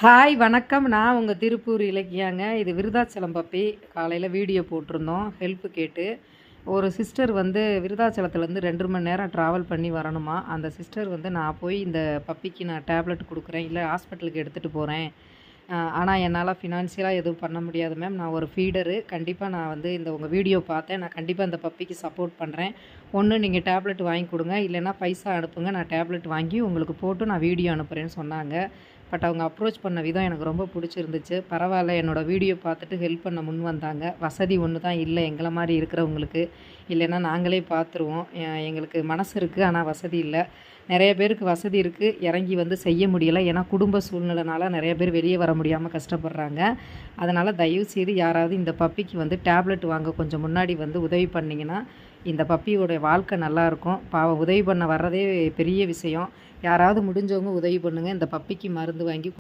Hi வணக்கம். நான் உங்கள் திருப்பூர் இலக்கியாங்க. இது விருதாச்சலம் பப்பி. காலையில் வீடியோ போட்டிருந்தோம் ஹெல்ப்பு கேட்டு. ஒரு சிஸ்டர் வந்து விருதாச்சலத்துலேருந்து 2 மணி நேரம் ட்ராவல் பண்ணி வரணுமா. அந்த சிஸ்டர் வந்து நான் போய் இந்த பப்பிக்கு நான் டேப்லெட் கொடுக்குறேன், இல்லை ஹாஸ்பிட்டலுக்கு எடுத்துகிட்டு போகிறேன், ஆனால் என்னால் ஃபினான்ஷியலாக எதுவும் பண்ண முடியாது மேம், நான் ஒரு ஃபீடரு, கண்டிப்பாக நான் வந்து இந்த உங்கள் வீடியோ பார்த்தேன், நான் கண்டிப்பாக இந்த பப்பிக்கு சப்போர்ட் பண்ணுறேன், ஒன்று நீங்கள் டேப்லெட் வாங்கி கொடுங்க, இல்லைன்னா பைசா அனுப்புங்க, நான் டேப்லெட் வாங்கி உங்களுக்கு போட்டு நான் வீடியோ அனுப்புகிறேன்னு சொன்னாங்க. பட் அவங்க அப்ரோச் பண்ண விதம் எனக்கு ரொம்ப பிடிச்சிருந்துச்சு. பரவாயில்ல, என்னோடய வீடியோ பார்த்துட்டு ஹெல்ப் பண்ண முன் வந்தாங்க. வசதி ஒன்று தான் இல்லை எங்களை மாதிரி இருக்கிறவங்களுக்கு, இல்லைன்னா நாங்களே பார்த்துருவோம். எங்களுக்கு மனசு இருக்குது, ஆனால் வசதி இல்லை. நிறைய பேருக்கு வசதி இருக்குது, இறங்கி வந்து செய்ய முடியலை. ஏன்னா குடும்ப சூழ்நிலைனால நிறைய பேர் வெளியே வர முடியாமல் கஷ்டப்படுறாங்க. அதனால் தயவுசெய்து யாராவது இந்த பப்பிக்கு வந்து டேப்லெட் வாங்க கொஞ்சம் முன்னாடி வந்து உதவி பண்ணிங்கன்னா இந்த பப்பியோடைய வாழ்க்கை நல்லாயிருக்கும். பாவம், உதவி பண்ண வர்றதே பெரிய விஷயம். யாராவது முடிஞ்சவங்க உதவி பண்ணுங்கள். இந்த பப்பிக்கு மருந்து வாங்கி